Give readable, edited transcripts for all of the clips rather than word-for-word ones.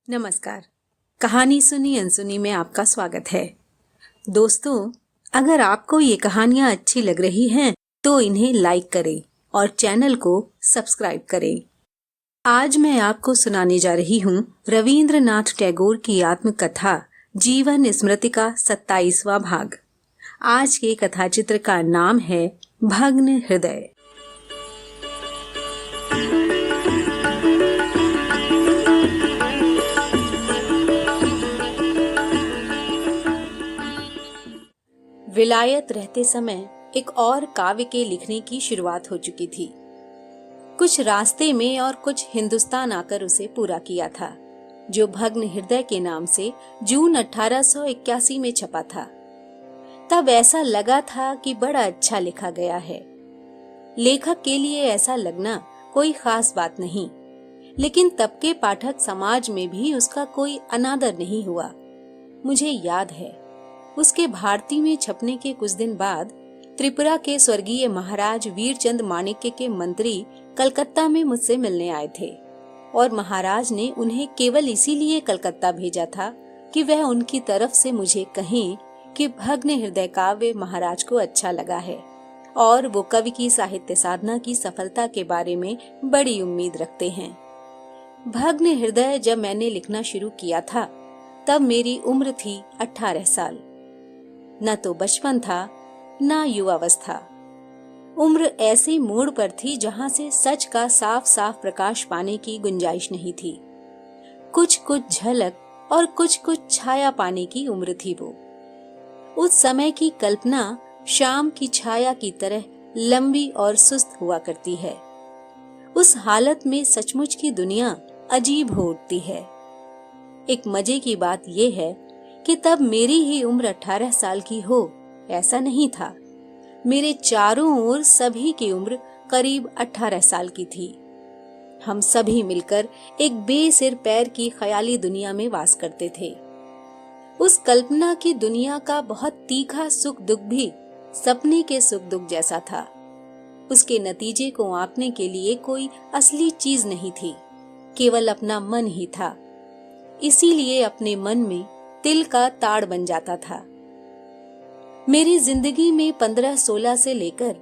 नमस्कार। कहानी सुनी अनसुनी में आपका स्वागत है। दोस्तों, अगर आपको ये कहानियाँ अच्छी लग रही हैं तो इन्हें लाइक करें और चैनल को सब्सक्राइब करें। आज मैं आपको सुनाने जा रही हूँ रवींद्रनाथ टैगोर की आत्मकथा जीवन स्मृति का 27वां भाग। आज के कथा चित्र का नाम है भग्न हृदय। विलायत रहते समय एक और काव्य के लिखने की शुरुआत हो चुकी थी। कुछ रास्ते में और कुछ हिंदुस्तान आकर उसे पूरा किया था, जो भग्न हृदय के नाम से जून 1881 में छपा था। तब ऐसा लगा था कि बड़ा अच्छा लिखा गया है। लेखक के लिए ऐसा लगना कोई खास बात नहीं, लेकिन तब के पाठक समाज में भी उसका कोई अनादर नहीं हुआ। मुझे याद है, उसके भारती में छपने के कुछ दिन बाद त्रिपुरा के स्वर्गीय महाराज वीरचंद माणिक्य के मंत्री कलकत्ता में मुझसे मिलने आए थे और महाराज ने उन्हें केवल इसीलिए कलकत्ता भेजा था कि वह उनकी तरफ से मुझे कहें कि भग्न हृदय काव्य महाराज को अच्छा लगा है और वो कवि की साहित्य साधना की सफलता के बारे में बड़ी उम्मीद रखते हैं। भग्न हृदय जब मैंने लिखना शुरू किया था तब मेरी उम्र थी 18 साल। न तो बचपन था न युवावस्था। उम्र ऐसे मोड़ पर थी जहां से सच का साफ साफ प्रकाश पाने की गुंजाइश नहीं थी। कुछ कुछ झलक और कुछ कुछ छाया पाने की उम्र थी वो। उस समय की कल्पना शाम की छाया की तरह लंबी और सुस्त हुआ करती है। उस हालत में सचमुच की दुनिया अजीब हो उठती है। एक मजे की बात यह है कि तब मेरी ही उम्र 18 साल की हो ऐसा नहीं था। मेरे चारों ओर सभी की उम्र करीब 18 साल की थी। हम सभी मिलकर एक बेसिर पैर की ख्याली दुनिया में वास करते थे। उस कल्पना की दुनिया का बहुत तीखा सुख दुख भी सपने के सुख दुख जैसा था। उसके नतीजे को आंकने के लिए कोई असली चीज नहीं थी, केवल अपना मन ही था। इसीलिए अपने मन में तिल का ताड़ बन जाता था। मेरी जिंदगी में 15-16 से लेकर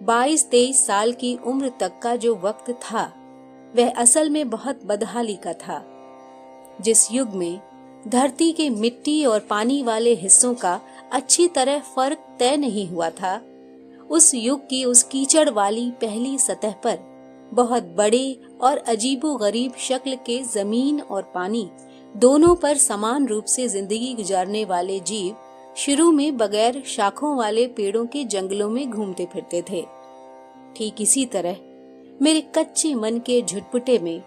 22-23 साल की उम्र तक का जो वक्त था वह असल में बहुत बदहाली का था। जिस युग में धरती के मिट्टी और पानी वाले हिस्सों का अच्छी तरह फर्क तय नहीं हुआ था, उस युग की उस कीचड़ वाली पहली सतह पर बहुत बड़े और अजीबोगरीब शक्ल के जमीन और पानी दोनों पर समान रूप से जिंदगी गुजारने वाले जीव शुरू में बगैर शाखों वाले पेड़ों के जंगलों में घूमते फिरते थे। ठीक इसी तरह मेरे कच्चे मन के झुटपुटे में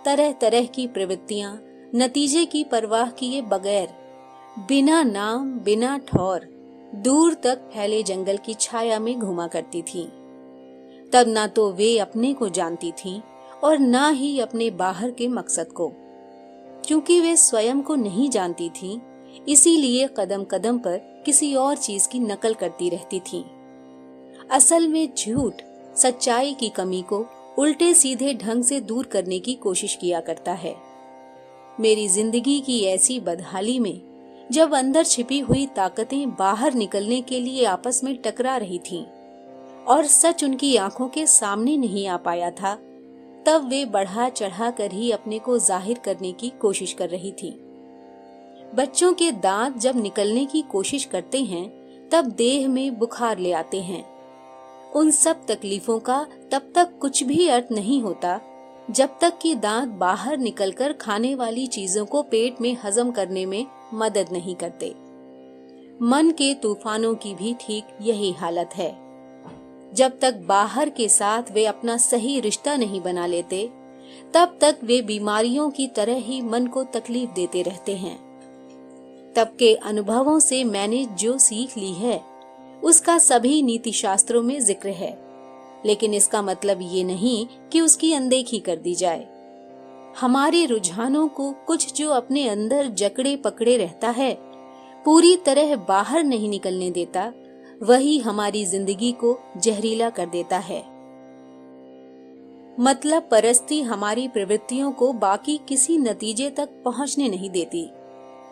तरह तरह की प्रवृत्तियां नतीजे की परवाह किए बगैर बिना नाम बिना ठौर दूर तक फैले जंगल की छाया में घूमा करती थीं। तब ना तो वे अपने को जानती थीं और ना ही अपने बाहर के मकसद को। क्योंकि वे स्वयं को नहीं जानती थीं, इसीलिए कदम कदम पर किसी और चीज की नकल करती रहती थीं। असल में झूठ सच्चाई की कमी को उल्टे सीधे ढंग से दूर करने की कोशिश किया करता है। मेरी जिंदगी की ऐसी बदहाली में जब अंदर छिपी हुई ताकतें बाहर निकलने के लिए आपस में टकरा रही थीं और सच उनकी आंखों के सामने नहीं आ पाया था, तब वे बढ़ा चढ़ा कर ही अपने को जाहिर करने की कोशिश कर रही थी। बच्चों के दांत जब निकलने की कोशिश करते हैं तब देह में बुखार ले आते हैं। उन सब तकलीफों का तब तक कुछ भी अर्थ नहीं होता जब तक कि दांत बाहर निकलकर खाने वाली चीजों को पेट में हजम करने में मदद नहीं करते। मन के तूफानों की भी ठीक यही हालत है। जब तक बाहर के साथ वे अपना सही रिश्ता नहीं बना लेते, तब तक वे बीमारियों की तरह ही मन को तकलीफ देते रहते हैं। तब के अनुभवों से मैंने जो सीख ली है उसका सभी नीति शास्त्रों में जिक्र है, लेकिन इसका मतलब ये नहीं कि उसकी अनदेखी कर दी जाए। हमारे रुझानों को कुछ जो अपने अंदर जकड़े पकड़े रहता है, पूरी तरह बाहर नहीं निकलने देता, वही हमारी जिंदगी को जहरीला कर देता है। मतलब परस्ती हमारी प्रवृत्तियों को बाकी किसी नतीजे तक पहुंचने नहीं देती,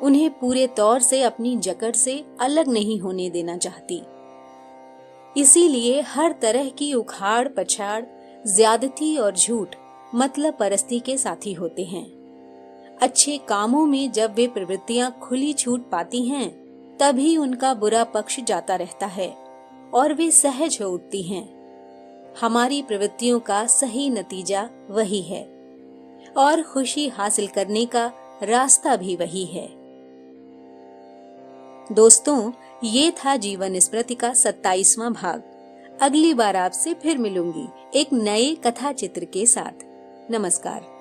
उन्हें पूरे तौर से अपनी जकड़ से अलग नहीं होने देना चाहती। इसीलिए हर तरह की उखाड़ पछाड़, ज्यादती और झूठ मतलब परस्ती के साथी होते हैं। अच्छे कामों में जब वे प्रवृत्तियां खुली छूट पाती हैं, तभी उनका बुरा पक्ष जाता रहता है और वे सहज हो उठती हैं। हमारी प्रवृत्तियों का सही नतीजा वही है और खुशी हासिल करने का रास्ता भी वही है। दोस्तों, ये था जीवन स्मृति का 27वां भाग। अगली बार आपसे फिर मिलूंगी एक नए कथा चित्र के साथ। नमस्कार।